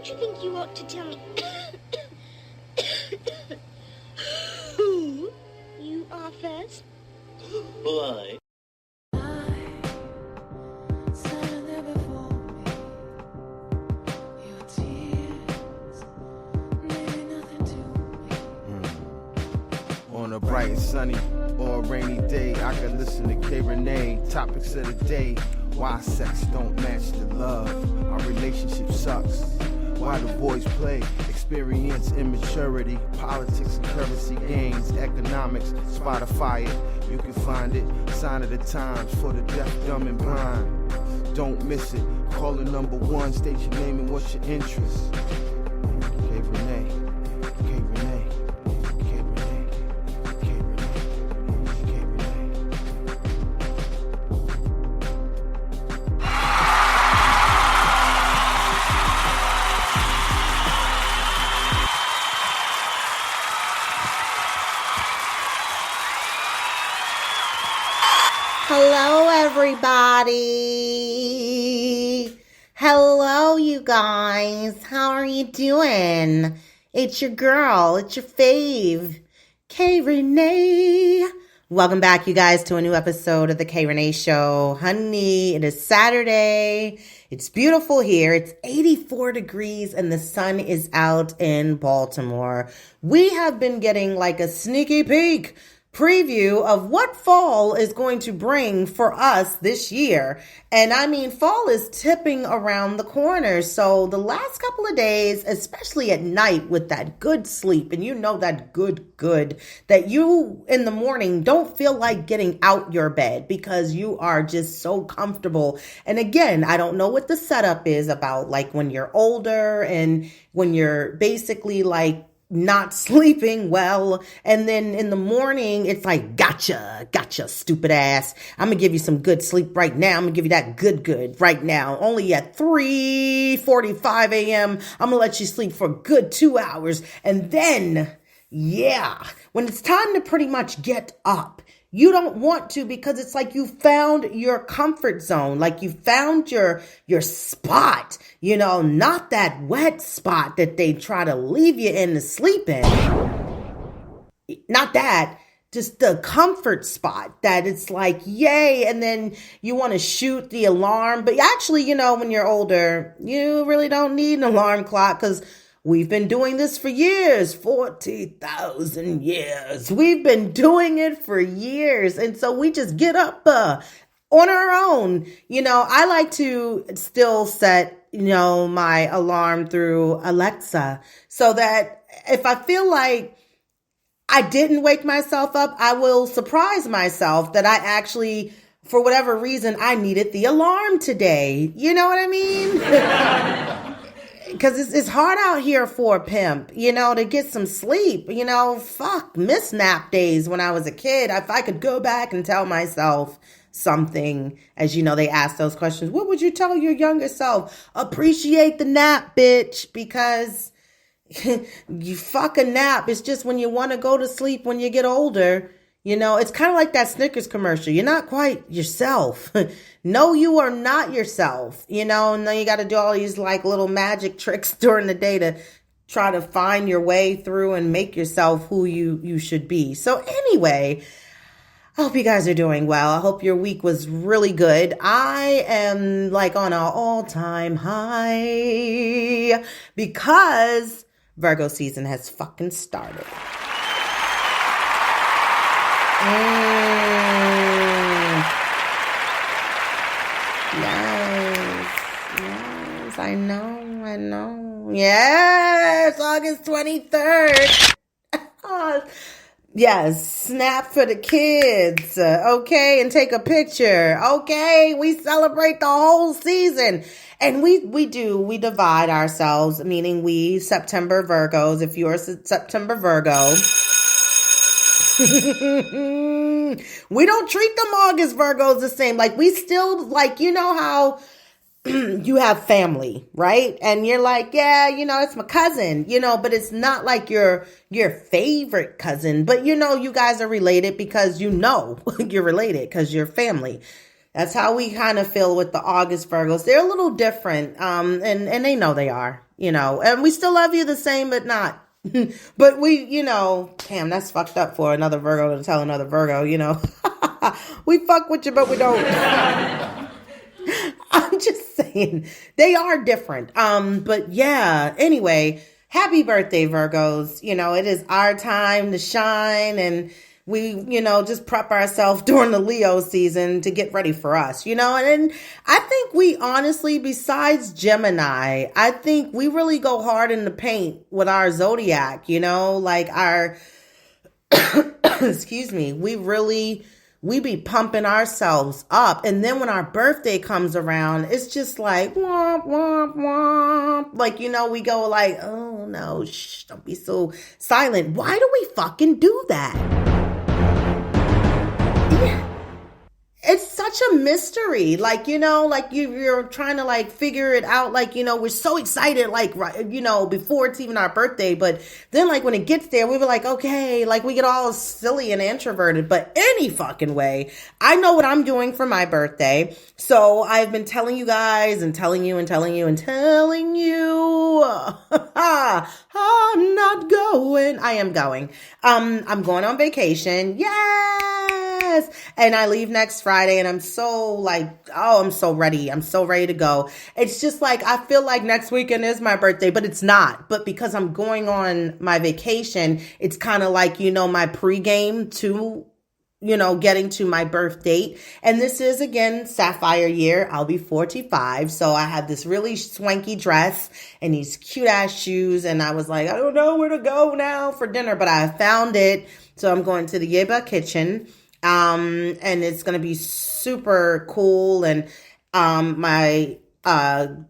Don't you think you ought to tell me who you are first? Why? On a bright and sunny or a rainy day, I can listen to Rene. Topics of the day: why sex don't match the love, our relationship sucks, why the boys play, experience immaturity, politics and currency gains, economics. Spotify it, you can find it. Sign of the times for the deaf, dumb and blind. Don't miss it. Call the number one, state your name and what's your interest. Rene. Hello, everybody. Hello, you guys. How are you doing? It's your girl. It's your fave, K Rene. Welcome back, you guys, to a new episode of the K Rene Show. Honey, it is Saturday. It's beautiful here. It's 84 degrees and the sun is out in Baltimore. We have been getting like a sneaky peek preview of what fall is going to bring for us this year. And I mean, fall is tipping around the corner. So the last couple of days, especially at night with that good sleep, and you know that good, that you in the morning don't feel like getting out your bed because you are just so comfortable. And again, I don't know what the setup is about like when you're older and when you're basically like not sleeping well, and then in the morning it's like gotcha stupid ass, I'm gonna give you some good sleep right now. I'm gonna give you that good right now. Only at 3:45 a.m. I'm gonna let you sleep for a good 2 hours, and then when it's time to pretty much get up, you don't want to, because it's like you found your comfort zone, like you found your spot, not that wet spot that they try to leave you in to sleep in. Not that, just the comfort spot that it's like, yay. And then you want to shoot the alarm. But actually, when you're older, you really don't need an alarm clock, because we've been doing this for years, 40,000 years. We've been doing it for years. And so we just get up on our own. I like to still set, my alarm through Alexa, so that if I feel like I didn't wake myself up, I will surprise myself that I actually, for whatever reason, I needed the alarm today. You know what I mean? Because it's hard out here for a pimp, to get some sleep. Miss nap days when I was a kid. If I could go back and tell myself something, as they ask those questions, what would you tell your younger self? Appreciate the nap, bitch, because you fuck a nap. It's just when you want to go to sleep when you get older. It's kind of like that Snickers commercial. You're not quite yourself. No, you are not yourself. And then you got to do all these like little magic tricks during the day to try to find your way through and make yourself who you should be. So anyway, I hope you guys are doing well. I hope your week was really good. I am like on an all-time high because Virgo season has fucking started. Yes, I know. Yes, August 23rd. Yes, snap for the kids. Okay, and take a picture. Okay, we celebrate the whole season. And we divide ourselves, meaning we September Virgos. If you're a September Virgo, we don't treat them August Virgos the same. Like we still, like, how you have family, right? And you're like, yeah, it's my cousin, but it's not like your favorite cousin, but you guys are related because you're related because you're family. That's how we kind of feel with the August Virgos. They're a little different, and they know they are, and we still love you the same, but not. But we, damn, that's fucked up for another Virgo to tell another Virgo, we fuck with you, but we don't. I'm just saying they are different. But yeah, anyway, happy birthday, Virgos. It is our time to shine, and we, just prep ourselves during the Leo season to get ready for us, and I think we honestly, besides Gemini, I think we really go hard in the paint with our zodiac, like our, excuse me, we be pumping ourselves up. And then when our birthday comes around, it's just like, womp, womp, womp. Like, we go like, oh no, shh, don't be so silent. Why do we fucking do that? It's such a mystery. Like, like you're trying to like figure it out. Like, we're so excited, like, before it's even our birthday. But then like when it gets there, we were like, okay, like we get all silly and introverted. But any fucking way, I know what I'm doing for my birthday. So I've been telling you guys and telling you and telling you and telling you, I'm not going. I am going. I'm going on vacation. Yes. And I leave next Friday, and I'm so like, I'm so ready. I'm so ready to go. It's just like, I feel like next weekend is my birthday, but it's not. But because I'm going on my vacation, it's kind of like, my pregame to, getting to my birth date. And this is again, Sapphire year. I'll be 45. So I have this really swanky dress and these cute ass shoes. And I was like, I don't know where to go now for dinner, but I found it. So I'm going to the Yeba Kitchen. And it's going to be super cool. And, my,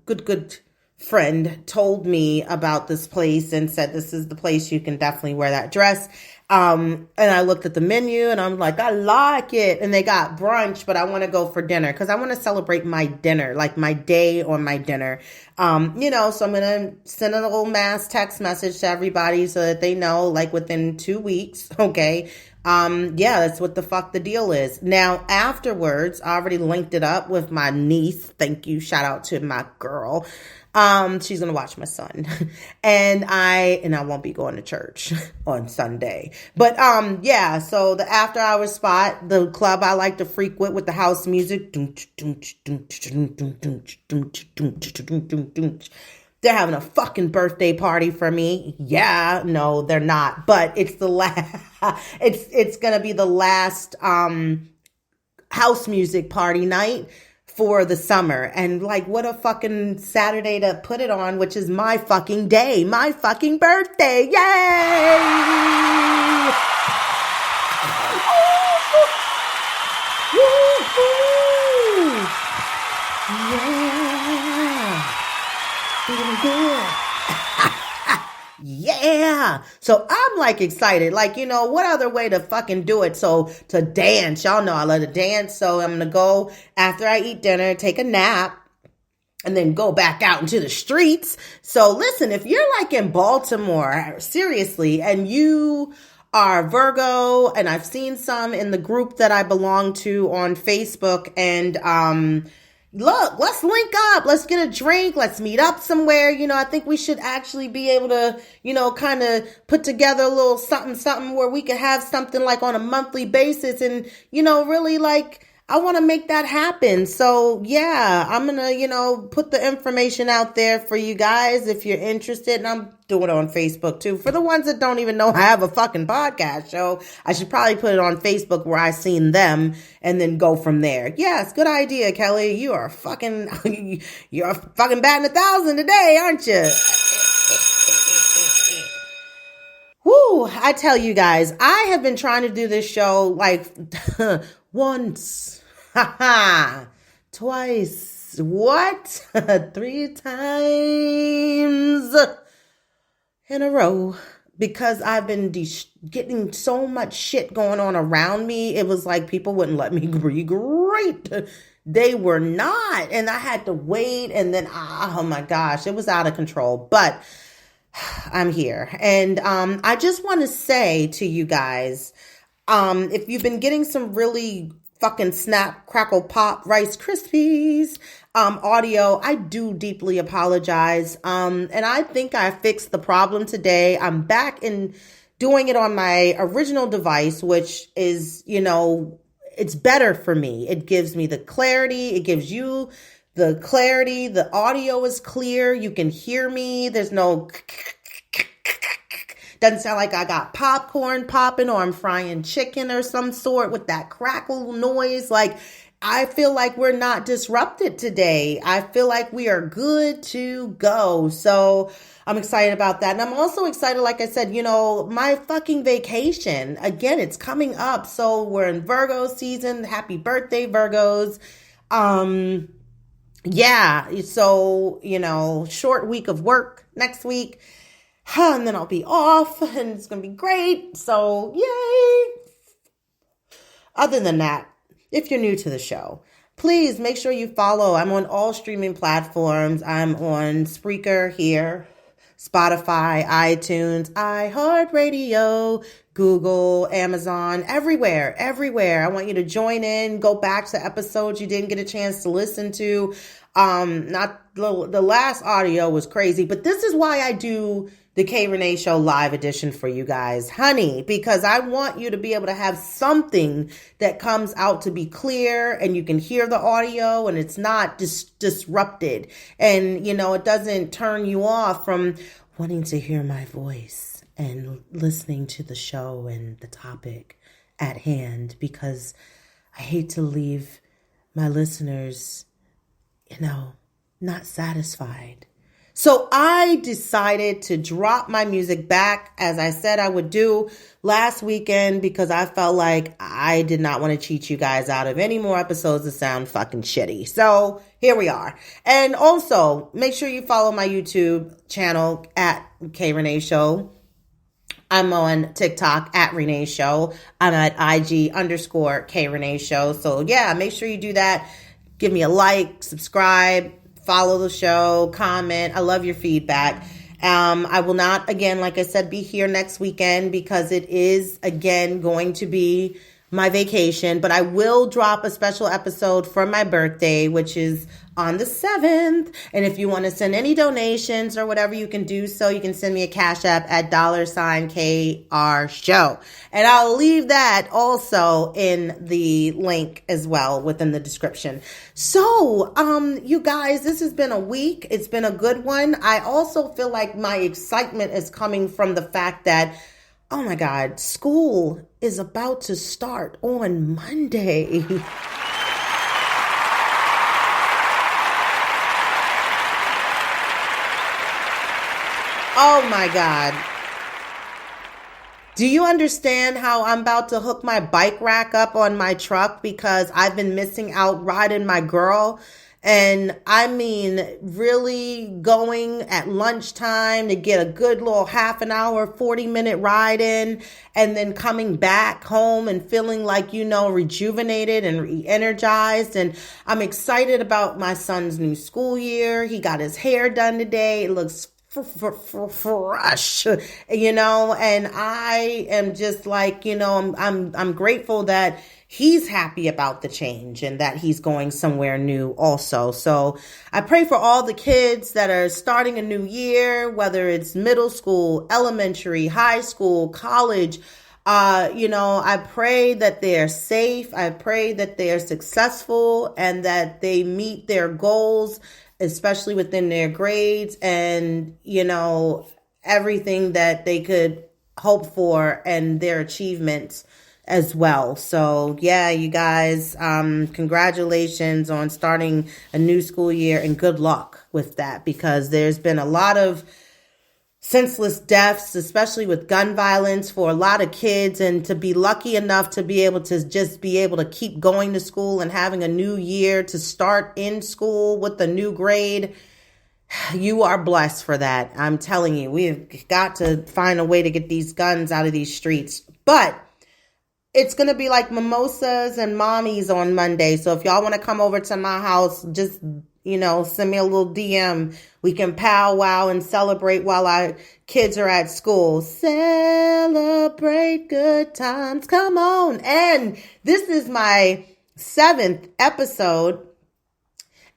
good friend told me about this place and said, this is the place you can definitely wear that dress. And I looked at the menu and I'm like, I like it. And they got brunch, but I want to go for dinner because I want to celebrate my dinner, like my day or my dinner. So I'm going to send a little mass text message to everybody so that they know, like within 2 weeks. Okay. That's what the fuck the deal is. Now, afterwards, I already linked it up with my niece. Thank you. Shout out to my girl. She's going to watch my son and I won't be going to church on Sunday, but, so the after hours spot, the club I like to frequent with the house music, they're having a fucking birthday party for me. Yeah, no, they're not, but it's the last, it's going to be the last, house music party night for the summer. And like, what a fucking Saturday to put it on, which is my fucking day, my fucking birthday. Yay! Yeah. So I'm like excited. Like, what other way to fucking do it? So to dance, y'all know I love to dance. So I'm going to go after I eat dinner, take a nap, and then go back out into the streets. So listen, if you're like in Baltimore, seriously, and you are Virgo, and I've seen some in the group that I belong to on Facebook, and, look, let's link up. Let's get a drink. Let's meet up somewhere. I think we should actually be able to, kind of put together a little something where we could have something like on a monthly basis and, really like, I want to make that happen. So yeah, I'm going to, put the information out there for you guys if you're interested. And I'm doing it on Facebook too. For the ones that don't even know I have a fucking podcast show, I should probably put it on Facebook where I seen them and then go from there. Yes, good idea, Kelly. You are fucking, you're fucking batting 1,000 today, aren't you? Woo, I tell you guys, I have been trying to do this show like once, twice, what? 3 times in a row because I've been getting so much shit going on around me. It was like people wouldn't let me be great. They were not. And I had to wait. And then, oh my gosh, it was out of control. But I'm here. And I just want to say to you guys, if you've been getting some really fucking snap, crackle, pop, Rice Krispies, audio, I do deeply apologize. And I think I fixed the problem today. I'm back in doing it on my original device, which is, it's better for me. It gives me the clarity. It gives you the clarity. The audio is clear. You can hear me. There's no doesn't sound like I got popcorn popping or I'm frying chicken or some sort with that crackle noise. Like, I feel like we're not disrupted today. I feel like we are good to go. So I'm excited about that. And I'm also excited, like I said, my fucking vacation. Again, it's coming up. So we're in Virgo season. Happy birthday, Virgos. Yeah. So, short week of work next week. And then I'll be off and it's going to be great. So, yay. Other than that, if you're new to the show, please make sure you follow. I'm on all streaming platforms. I'm on Spreaker here, Spotify, iTunes, iHeartRadio, Google, Amazon, everywhere. I want you to join in, go back to episodes you didn't get a chance to listen to. Not the last audio was crazy, but this is why I do the K Rene Show live edition for you guys, honey, because I want you to be able to have something that comes out to be clear and you can hear the audio and it's not disrupted. And, it doesn't turn you off from wanting to hear my voice and listening to the show and the topic at hand, because I hate to leave my listeners, not satisfied. So I decided to drop my music back, as I said I would do last weekend, because I felt like I did not want to cheat you guys out of any more episodes that sound fucking shitty. So here we are. And also, make sure you follow my YouTube channel at K Rene Show. I'm on TikTok at Rene Show. I'm at IG_K Rene Show. So yeah, make sure you do that. Give me a like, subscribe, follow the show, comment. I love your feedback. I will not, again, like I said, be here next weekend because it is, again, going to be my vacation. But I will drop a special episode for my birthday, which is on the 7th. And if you want to send any donations or whatever, you can do so. You can send me a Cash App at $KR Show. And I'll leave that also in the link as well within the description. So, you guys, this has been a week. It's been a good one. I also feel like my excitement is coming from the fact that, oh my God, school is about to start on Monday. Oh my God. Do you understand how I'm about to hook my bike rack up on my truck because I've been missing out riding my girl? And I mean, really going at lunchtime to get a good little half an hour, 40-minute ride in, and then coming back home and feeling like, rejuvenated and re-energized. And I'm excited about my son's new school year. He got his hair done today. It looks fresh, and I am just like, I'm grateful that he's happy about the change and that he's going somewhere new also. So I pray for all the kids that are starting a new year, whether it's middle school, elementary, high school, college. I pray that they're safe. I pray that they're successful and that they meet their goals, especially within their grades and, everything that they could hope for and their achievements as well. So yeah, you guys, congratulations on starting a new school year and good luck with that, because there's been a lot of senseless deaths, especially with gun violence for a lot of kids, and to be lucky enough to be able to keep going to school and having a new year to start in school with a new grade. You are blessed for that. I'm telling you, we've got to find a way to get these guns out of these streets. But it's going to be like mimosas and mommies on Monday. So if y'all want to come over to my house, just, send me a little DM. We can powwow and celebrate while our kids are at school. Celebrate good times. Come on. And this is my 7th episode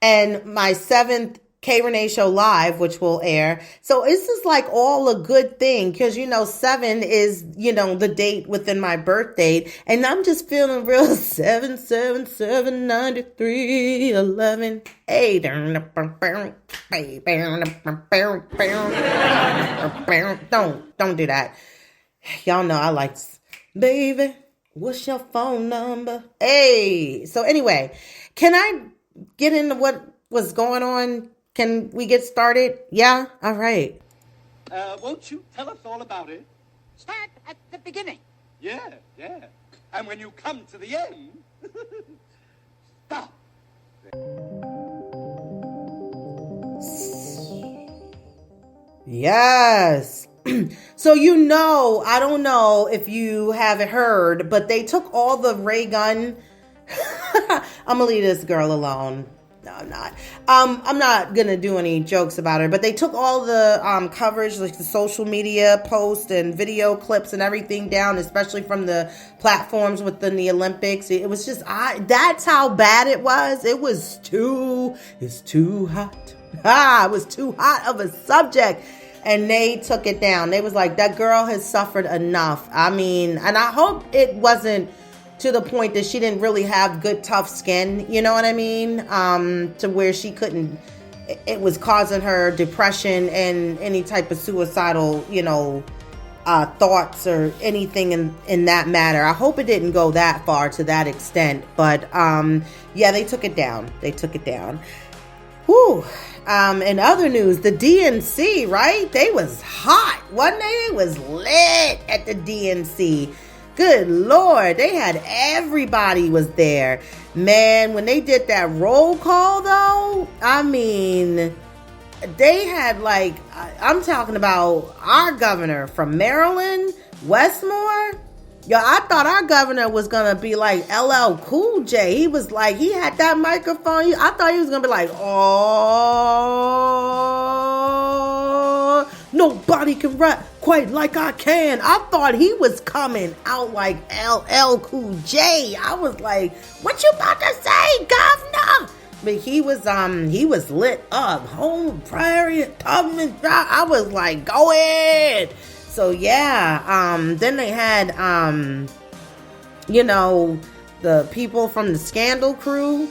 and my 7th K Renee Show Live, which will air. So this is like all a good thing because, 7 is, the date within my birth date. And I'm just feeling real 7, 7, 7, 93, 11, 8. Don't do that. Y'all know I like, baby, what's your phone number? Hey. So anyway, can I get into what was going on? Can we get started? Yeah? All right. Won't you tell us all about it? Start at the beginning. Yeah. And when you come to the end, stop. Yes. So I don't know if you haven't heard, but they took all the ray gun. I'm gonna leave this girl alone. No, I'm not. I'm not gonna do any jokes about her, but they took all the coverage, like the social media posts and video clips and everything down, especially from the platforms within the Olympics. It was just, that's how bad it was. It's too hot. It was too hot of a subject. And they took it down. They was like, that girl has suffered enough. I mean, and I hope it wasn't to the point that she didn't really have good, tough skin, you know what I mean? To where she couldn't, it was causing her depression and any type of suicidal, thoughts or anything in that matter. I hope it didn't go that far to that extent. But, yeah, they took it down. Whew. In other news, the DNC, right? They was hot, wasn't they? It was lit at the DNC. Good Lord, they had everybody was there. Man, when they did that roll call though, I mean, they had I'm talking about our governor from Maryland, Westmore. Yo, I thought our governor was going to be like LL Cool J. He was like, he had that microphone. I thought he was going to be like, oh, nobody can rap quite like I can. I thought he was coming out like LL Cool J. I was like, what you about to say, governor? But he was lit up. Home prairie, Tubman. I was like, go ahead. So yeah, then they had, the people from the Scandal crew.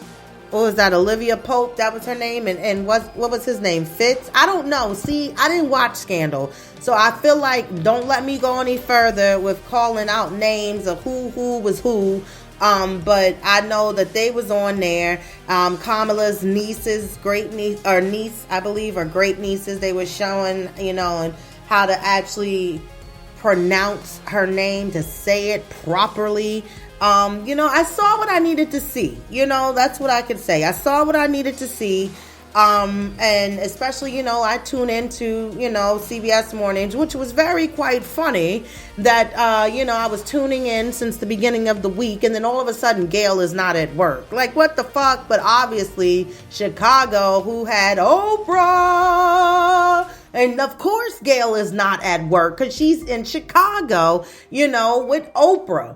What was that? Olivia Pope, that was her name. And what was his name? Fitz? I don't know. See, I didn't watch Scandal. So I feel like don't let me go any further with calling out names of who was who. But I know that they was on there. Kamala's niece, I believe, or great nieces, they were showing, and how to actually pronounce her name, to say it properly. I saw what I needed to see. That's what I could say. I saw what I needed to see. And especially, I tune into, CBS Mornings, which was quite funny that, I was tuning in since the beginning of the week. And then all of a sudden, Gail is not at work. Like, what the fuck? But obviously, Chicago, who had Oprah. And of course, Gail is not at work because she's in Chicago, with Oprah,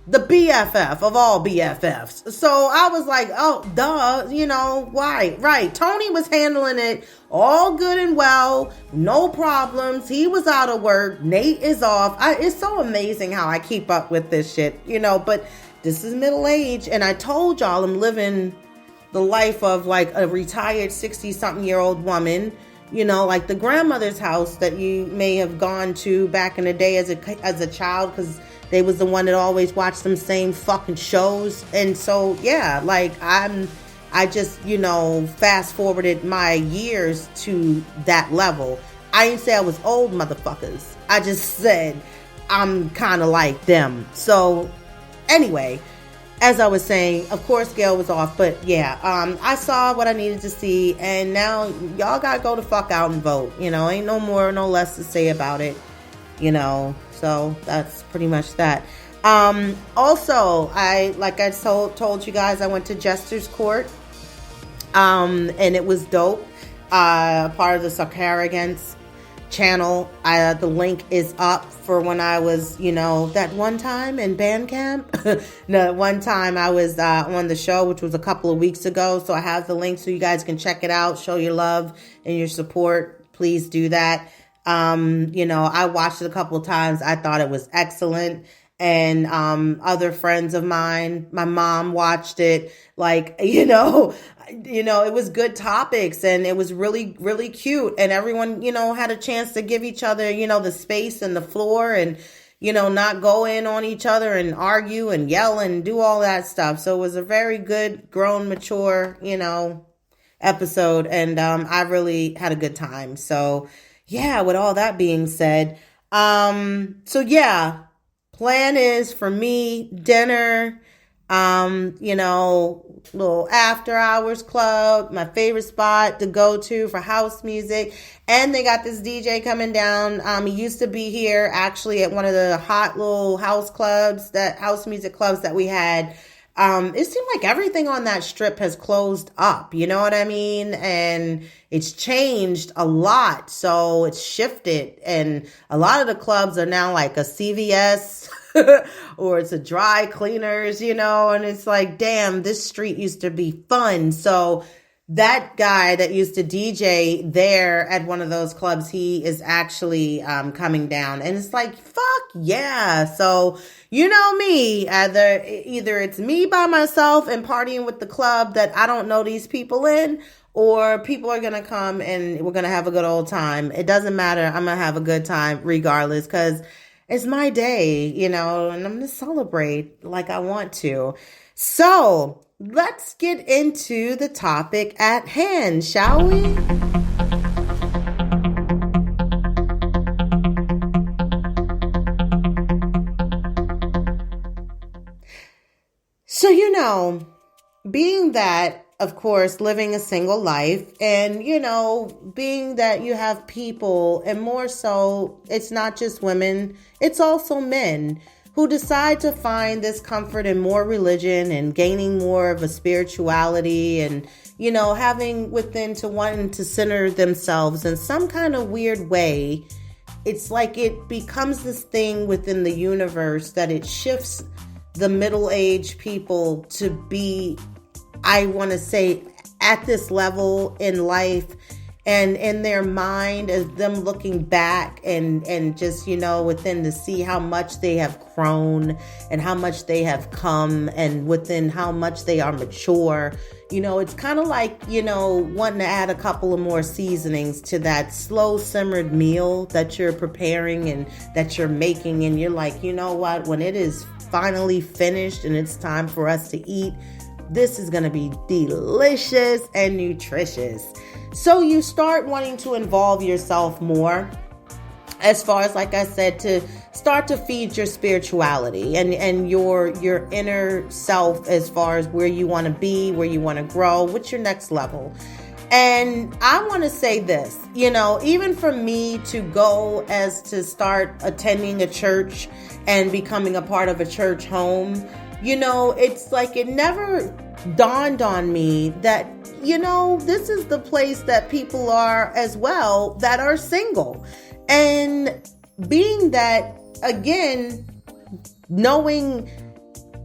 the BFF of all BFFs. So I was like, oh, duh, why? Right. Tony was handling it all good and well. No problems. He was out of work. Nate is off. It's so amazing how I keep up with this shit, but this is middle age. And I told y'all I'm living the life of like a retired 60-something-year-old woman. Like the grandmother's house that you may have gone to back in the day as a child, because they was the one that always watched them same fucking shows. And so, yeah, like I just, fast forwarded my years to that level. I didn't say I was old, motherfuckers. I just said I'm kind of like them. So anyway, as I was saying, of course, Gail was off, but yeah, I saw what I needed to see, and now y'all gotta go the fuck out and vote. Ain't no more, no less to say about it. So that's pretty much that. Also, I told you guys, I went to Jester's Court, and it was dope. Part of the Sarcaragans. channel. The link is up for when I was, that one time in band camp. No, one time I was on the show, which was a couple of weeks ago. So I have the link so you guys can check it out, show your love and your support. Please do that. I watched it a couple of times. I thought it was excellent. And other friends of mine, my mom watched it. It was good topics, and it was really, really cute. And everyone, had a chance to give each other, the space and the floor, and, not go in on each other and argue and yell and do all that stuff. So it was a very good, grown, mature, episode. And I really had a good time. So yeah, with all that being said, plan is for me, dinner, little after hours club, my favorite spot to go to for house music. And they got this DJ coming down. He used to be here actually at one of the hot little house music clubs that we had. It seemed like everything on that strip has closed up, you know what I mean? And it's changed a lot. So it's shifted, and a lot of the clubs are now like a CVS or it's a dry cleaners, and it's like, damn, this street used to be fun. So that guy that used to DJ there at one of those clubs, he is actually coming down, and it's like, fuck yeah. So you know me, either it's me by myself and partying with the club that I don't know these people in, or people are going to come and we're going to have a good old time. It doesn't matter. I'm going to have a good time regardless, because it's my day, and I'm going to celebrate like I want to. So let's get into the topic at hand, shall we? So, being that, of course, living a single life, and, being that you have people, and more so, it's not just women, it's also men who decide to find this comfort in more religion and gaining more of a spirituality, and, having within to wanting to center themselves in some kind of weird way. It's like it becomes this thing within the universe that it shifts the middle-aged people to be, I want to say, at this level in life, and in their mind, as them looking back and just, within to see how much they have grown and how much they have come, and within how much they are mature. It's kind of like, wanting to add a couple of more seasonings to that slow simmered meal that you're preparing and that you're making. And you're like, you know what, when it is finally finished and it's time for us to eat, this is going to be delicious and nutritious. So you start wanting to involve yourself more, as far as, like I said, to start to feed your spirituality and your inner self, as far as where you want to be, where you want to grow, what's your next level. And I want to say this, even for me to go as to start attending a church and becoming a part of a church home, it's like it never dawned on me that, this is the place that people are as well that are single. And being that, again, knowing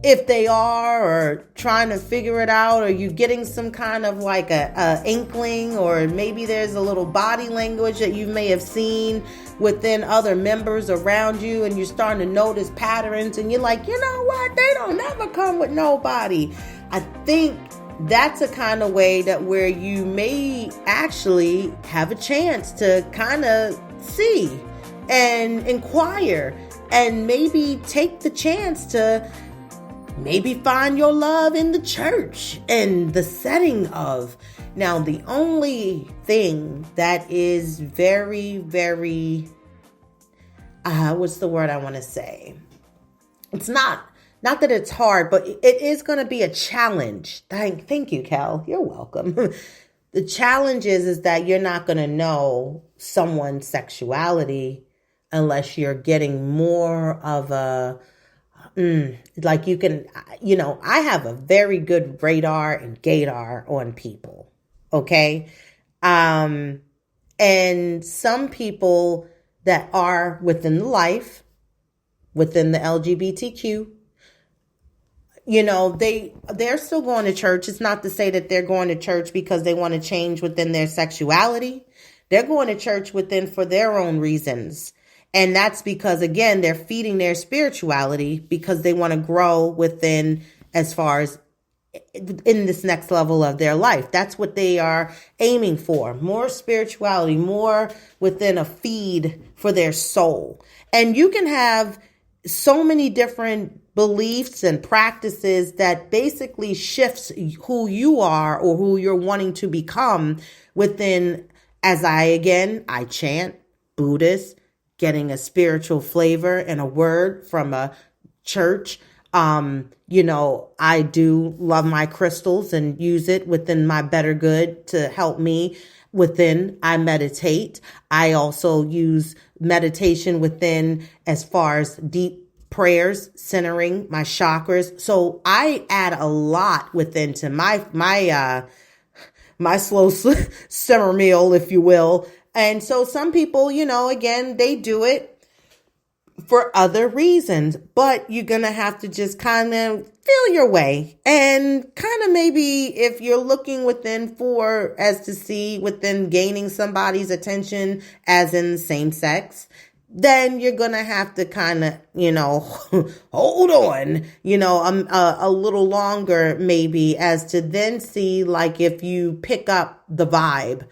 if they are, or trying to figure it out, or you getting some kind of like a inkling, or maybe there's a little body language that you may have seen within other members around you, and you're starting to notice patterns, and you're like, you know what, they don't never come with nobody. I think that's a kind of way that where you may actually have a chance to kind of see and inquire, and maybe take the chance to maybe find your love in the church and the setting of. Now, the only thing that is very, very, what's the word I want to say? It's not that it's hard, but it is going to be a challenge. Thank you, Cal. You're welcome. The challenge is that you're not going to know someone's sexuality unless you're getting more of a, like you can, I have a very good radar and gaydar on people. Okay. And And some people that are within the life, within the LGBTQ, they're still going to church. It's not to say that they're going to church because they want to change within their sexuality. They're going to church within for their own reasons. And that's because, again, they're feeding their spirituality because they want to grow within as far as in this next level of their life. That's what they are aiming for. More spirituality, more within a feed for their soul. And you can have so many different beliefs and practices that basically shifts who you are or who you're wanting to become within, as I chant, Buddhist, getting a spiritual flavor and a word from a church. I do love my crystals and use it within my better good to help me within. I meditate. I also use meditation within as far as deep prayers, centering my chakras. So I add a lot within to my slow simmer meal, if you will. And so some people, again, they do it for other reasons, but you're going to have to just kind of feel your way and kind of maybe if you're looking within for as to see within gaining somebody's attention as in same sex, then you're going to have to kind of, hold on, a little longer maybe as to then see like if you pick up the vibe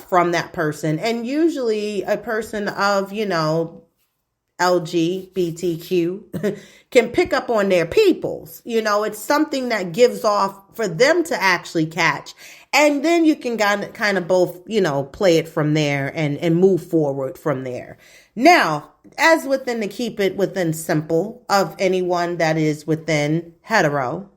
from that person. And usually a person of, LGBTQ can pick up on their peoples. It's something that gives off for them to actually catch. And then you can kind of both, play it from there and move forward from there. Now, as within to keep it within simple of anyone that is within hetero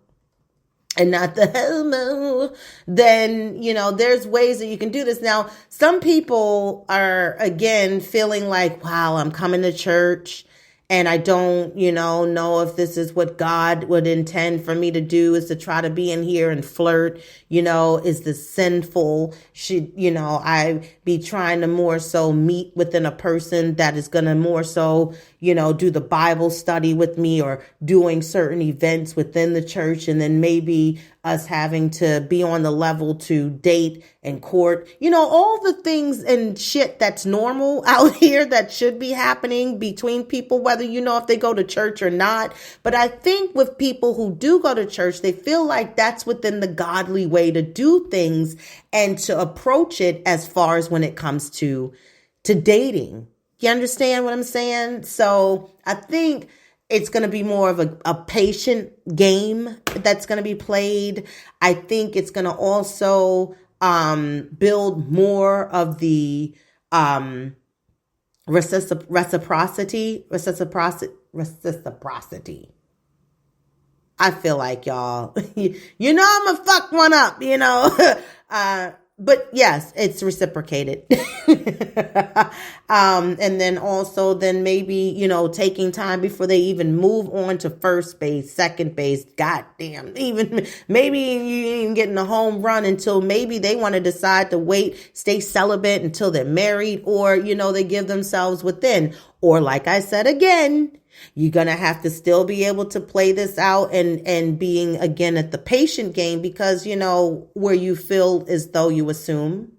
and not the homo, then, there's ways that you can do this. Now, some people are, again, feeling like, wow, I'm coming to church and I don't, know if this is what God would intend for me to do is to try to be in here and flirt, is this sinful? Should, I be trying to more so meet within a person that is going to more so, do the Bible study with me or doing certain events within the church. And then maybe us having to be on the level to date and court, all the things and shit that's normal out here that should be happening between people, whether if they go to church or not. But I think with people who do go to church, they feel like that's within the godly way to do things and to approach it as far as when it comes to dating. You understand what I'm saying? So I think it's going to be more of a patient game that's going to be played. I think it's going to also build more of the reciprocity. I feel like y'all, I'm gonna fuck one up, but yes, it's reciprocated. And then also then maybe, taking time before they even move on to first base, second base, goddamn, even maybe you ain't getting a home run until maybe they want to decide to wait, stay celibate until they're married or, they give themselves within, or like I said, again, you're going to have to still be able to play this out and being again at the patient game because, where you feel as though you assume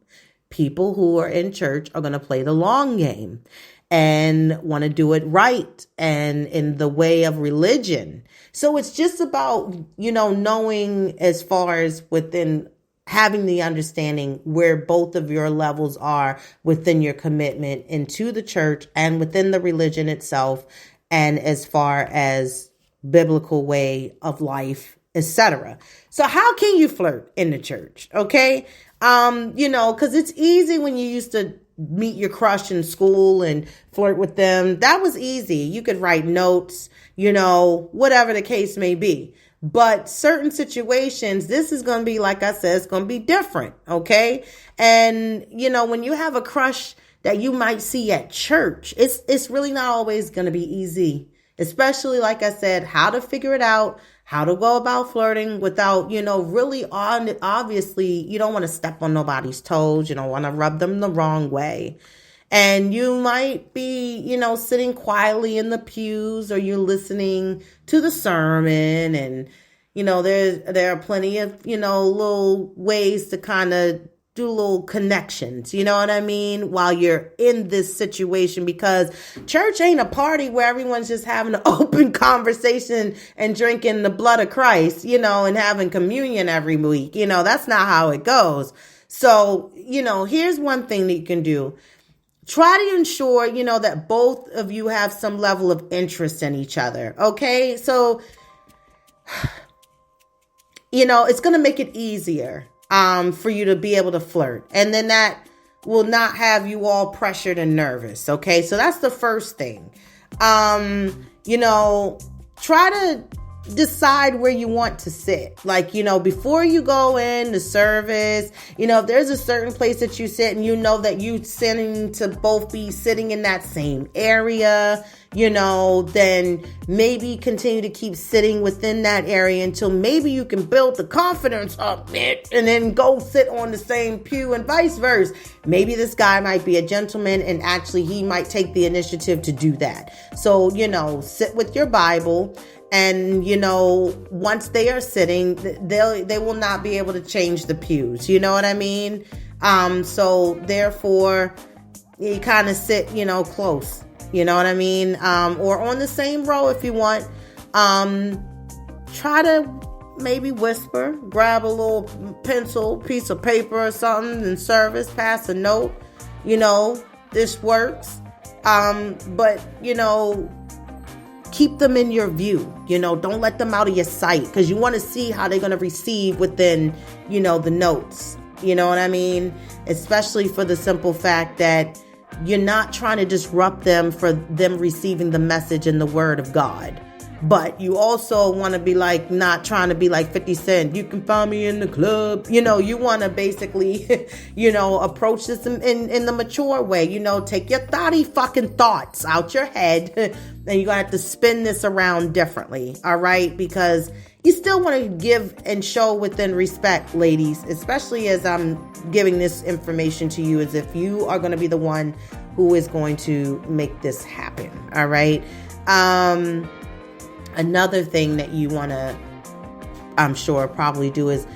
people who are in church are going to play the long game and want to do it right and in the way of religion. So it's just about, knowing as far as within having the understanding where both of your levels are within your commitment into the church and within the religion itself. And as far as biblical way of life, etc. So how can you flirt in the church? Okay. Cause it's easy when you used to meet your crush in school and flirt with them. That was easy. You could write notes, whatever the case may be. But certain situations, this is going to be, like I said, it's going to be different. Okay. And, when you have a crush that you might see at church, it's really not always going to be easy, especially, like I said, how to figure it out, how to go about flirting without, really obviously, you don't want to step on nobody's toes. You don't want to rub them the wrong way. And you might be, sitting quietly in the pews, or you're listening to the sermon, and, there are plenty of, little ways to kind of do little connections, you know what I mean, while you're in this situation, because church ain't a party where everyone's just having an open conversation and drinking the blood of Christ, and having communion every week. That's not how it goes. So, here's one thing that you can do. Try to ensure, that both of you have some level of interest in each other. Okay. So, it's going to make it easier for you to be able to flirt. And then that will not have you all pressured and nervous. Okay. So that's the first thing. Try to decide where you want to sit. Like, before you go in the service, if there's a certain place that you sit and that you sitting to both be sitting in that same area, then maybe continue to keep sitting within that area until maybe you can build the confidence up and then go sit on the same pew, and vice versa. Maybe this guy might be a gentleman and actually he might take the initiative to do that. So, sit with your Bible. And, once they are sitting, they will not be able to change the pews. You know what I mean? So therefore, you kind of sit, close. You know what I mean? Or on the same row if you want. Try to maybe whisper, grab a little pencil, piece of paper or something in service, pass a note. This works. But, keep them in your view. Don't let them out of your sight, because you want to see how they're going to receive within, the notes. You know what I mean? Especially for the simple fact that you're not trying to disrupt them for them receiving the message and the word of God. But you also want to be like, not trying to be like 50 Cent. You can find me in the club. You want to basically, approach this in the mature way. Take your fucking thoughts out your head and you're going to have to spin this around differently. All right. Because you still want to give and show within respect, ladies, especially as I'm giving this information to you, as if you are going to be the one who is going to make this happen. All right. Another thing that you want to, I'm sure, probably do is,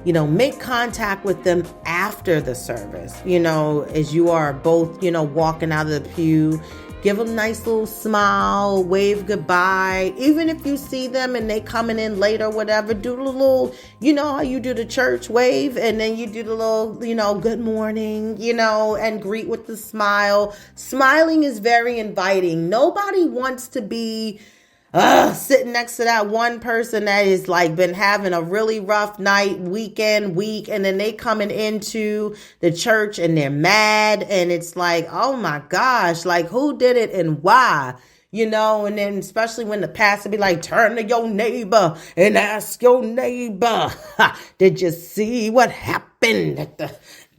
make contact with them after the service, as you are both, walking out of the pew. Give them a nice little smile, wave goodbye. Even if you see them and they coming in late or whatever, do the little, how you do the church wave, and then you do the little, good morning, and greet with the smile. Smiling is very inviting. Nobody wants to be sitting next to that one person that is like been having a really rough night, week, and then they coming into the church and they're mad, and it's like, oh my gosh, like who did it and why? And then especially when the pastor be like, turn to your neighbor and ask your neighbor, did you see what happened at the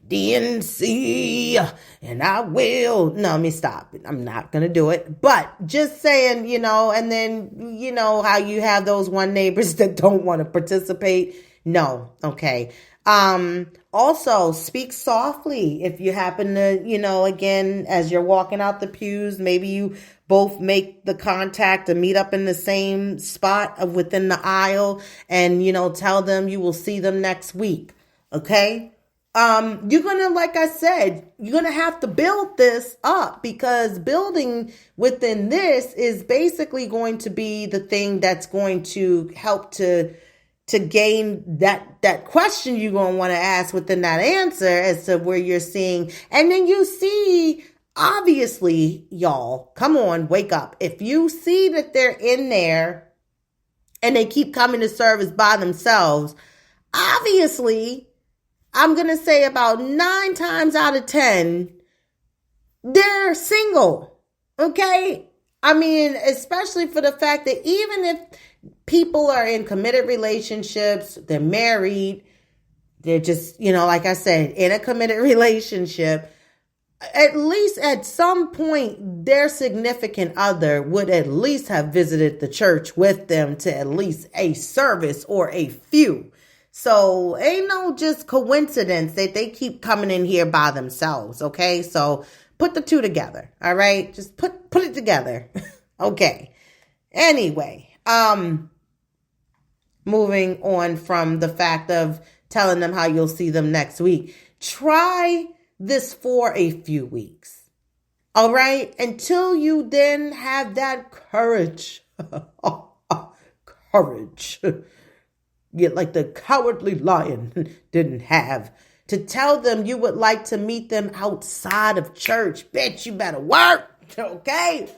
DNC? And I will. No, let me stop. I'm not going to do it. But just saying, and then, how you have those one neighbors that don't want to participate. No. Okay. Also speak softly. If you happen to, again, as you're walking out the pews, maybe you both make the contact to meet up in the same spot within the aisle, and, tell them you will see them next week. Okay. You're going to, like I said, you're going to have to build this up, because building within this is basically going to be the thing that's going to help to gain that question you're going to want to ask within that answer as to where you're seeing. And then you see, obviously, y'all, come on, wake up. If you see that they're in there and they keep coming to service by themselves, obviously, I'm going to say about 9 times out of 10, they're single. Okay. I mean, especially for the fact that even if people are in committed relationships, they're married, they're just, like I said, in a committed relationship, at least at some point, their significant other would at least have visited the church with them to at least a service or a few. So ain't no just coincidence that they keep coming in here by themselves. Okay. So put the two together. All right. Just put it together. Okay. Anyway, moving on from the fact of telling them how you'll see them next week. Try this for a few weeks. All right. Until you then have that courage. Courage. Yet like the cowardly lion didn't have. To tell them you would like to meet them outside of church. Bitch, you better work. Okay.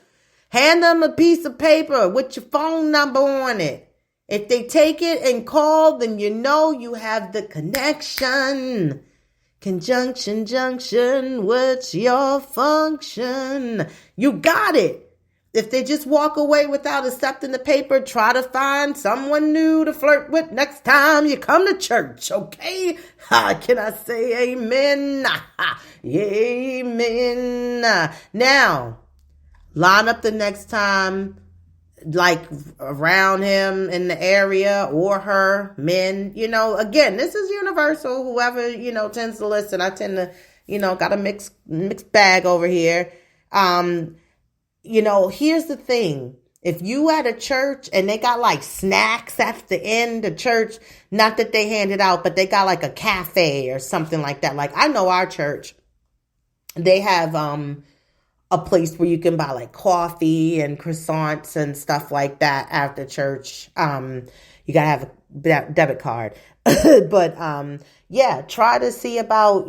Hand them a piece of paper with your phone number on it. If they take it and call, then you know you have the connection. Conjunction, junction, what's your function? You got it. If they just walk away without accepting the paper, try to find someone new to flirt with next time you come to church, okay? Can I say amen? Amen. Now, line up the next time, like around him in the area or her, men, again, this is universal. Whoever, tends to listen. I tend to, got a mixed bag over here. Here's the thing. If you at a church and they got like snacks at the end of church, not that they hand it out, but they got like a cafe or something like that. Like I know our church, they have, a place where you can buy like coffee and croissants and stuff like that after church. You gotta have a debit card, but, try to see about,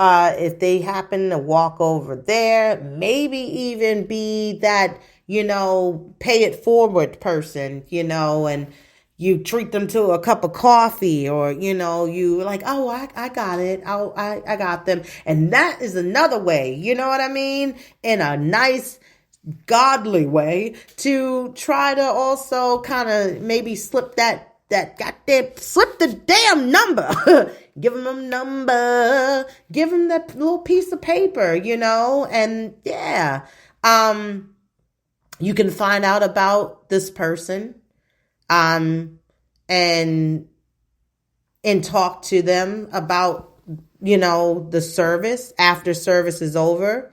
if they happen to walk over there, maybe even be that, pay it forward person, and you treat them to a cup of coffee or, you like, oh, I got it. I got them. And that is another way, you know what I mean? In a nice, godly way to try to also kind of maybe slip slip the damn number. Give them a number. Give them that little piece of paper, and yeah. You can find out about this person. And talk to them about, the service after service is over.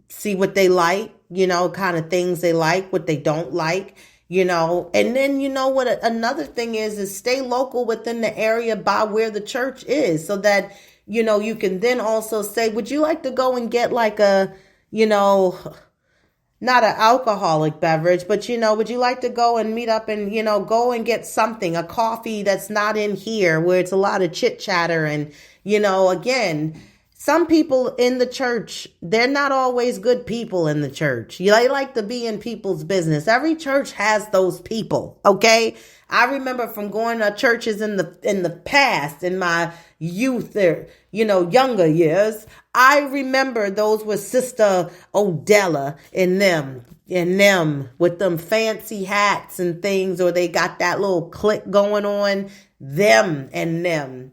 See what they like, kind of things they like, what they don't like, and then, what another thing is stay local within the area by where the church is so that, you can then also say, would you like to go and get like a, not an alcoholic beverage, but, would you like to go and meet up and, go and get something, a coffee that's not in here where it's a lot of chit chatter. And, again, some people in the church, they're not always good people in the church. They like to be in people's business. Every church has those people. Okay. I remember from going to churches in the past, in my youth or, younger years, I remember those with Sister Odella and them with them fancy hats and things, or they got that little clique going on, them and them.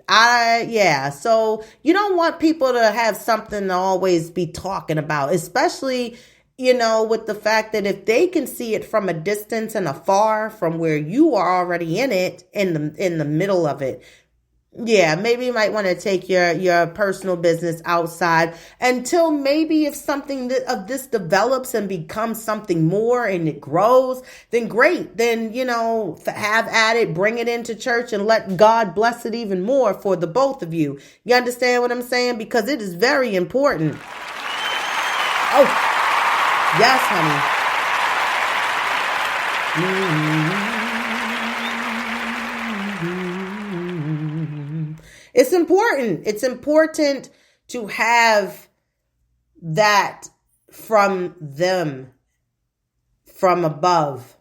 So you don't want people to have something to always be talking about, especially, with the fact that if they can see it from a distance and afar from where you are already in it, in the middle of it. Yeah, maybe you might want to take your personal business outside until maybe if something of this develops and becomes something more and it grows, then great. Then, have at it, bring it into church and let God bless it even more for the both of you. You understand what I'm saying? Because it is very important. Oh, yes, honey. It's important. It's important to have that from them, from above,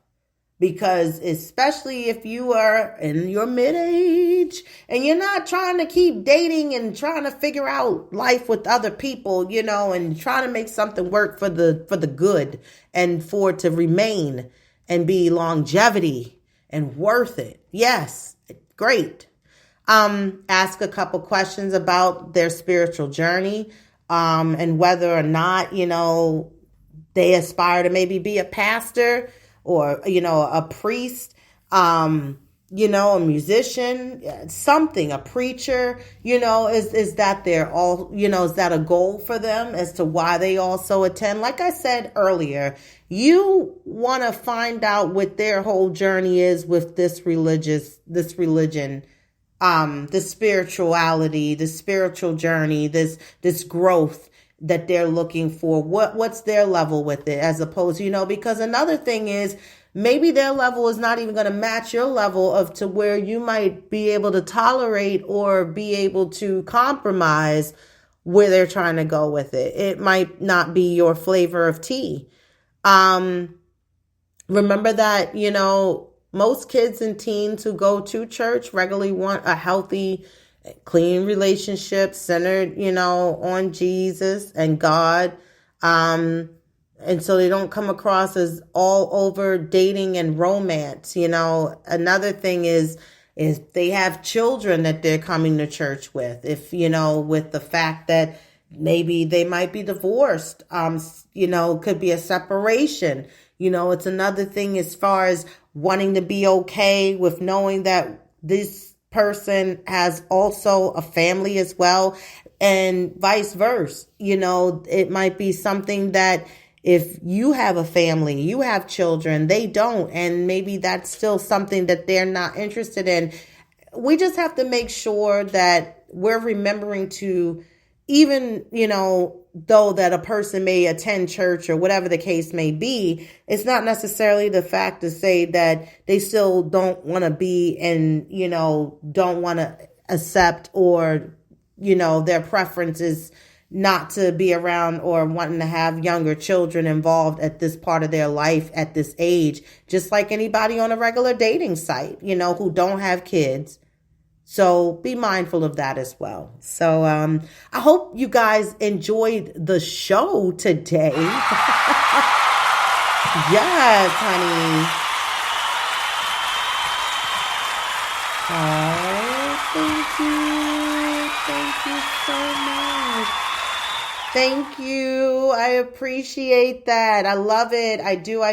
because especially if you are in your mid-age and you're not trying to keep dating and trying to figure out life with other people, and trying to make something work for the good and for it to remain and be longevity and worth it. Yes, great. ask a couple questions about their spiritual journey, and whether or not, they aspire to maybe be a pastor or, a priest, a musician, something, a preacher, is that they're all, is that a goal for them as to why they also attend? Like I said earlier, you want to find out what their whole journey is with this religion, the spirituality, the spiritual journey, this growth that they're looking for. What's their level with it, as opposed, because another thing is maybe their level is not even going to match your level of to where you might be able to tolerate or be able to compromise where they're trying to go with it. It might not be your flavor of tea. Remember that, most kids and teens who go to church regularly want a healthy, clean relationship centered, on Jesus and God. And so they don't come across as all over dating and romance. Another thing is they have children that they're coming to church with. If, with the fact that maybe they might be divorced, could be a separation. It's another thing as far as wanting to be okay with knowing that this person has also a family as well, and vice versa. It might be something that if you have a family, you have children, they don't, and maybe that's still something that they're not interested in. We just have to make sure that we're remembering to, even, though that a person may attend church or whatever the case may be, it's not necessarily the fact to say that they still don't want to be and, don't want to accept, or, their preference is not to be around or wanting to have younger children involved at this part of their life at this age, just like anybody on a regular dating site, who don't have kids. So be mindful of that as well. So I hope you guys enjoyed the show today. Yes, honey. Oh, thank you. Thank you so much. Thank you. I appreciate that. I love it. I do.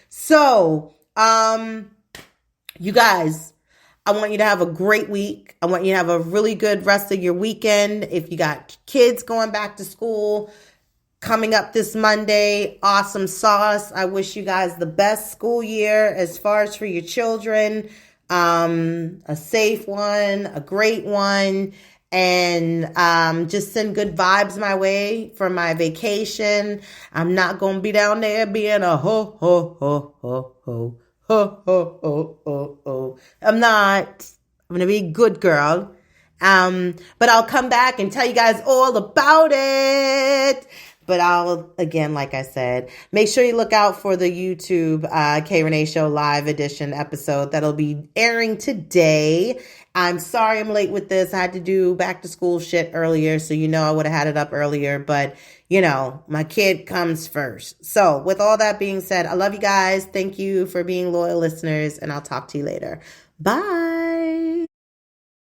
So, you guys, I want you to have a great week. I want you to have a really good rest of your weekend. If you got kids going back to school coming up this Monday, awesome sauce. I wish you guys the best school year as far as for your children. A safe one, a great one. And just send good vibes my way for my vacation. I'm not going to be down there being a ho, ho, ho, ho, ho. Oh, oh, oh, oh, oh. I'm not. I'm going to be a good girl. But I'll come back and tell you guys all about it. But I'll, again, like I said, make sure you look out for the YouTube K Rene Show live edition episode that'll be airing today. I'm sorry I'm late with this. I had to do back to school shit earlier, so I would have had it up earlier. But, my kid comes first. So with all that being said, I love you guys. Thank you for being loyal listeners, and I'll talk to you later. Bye.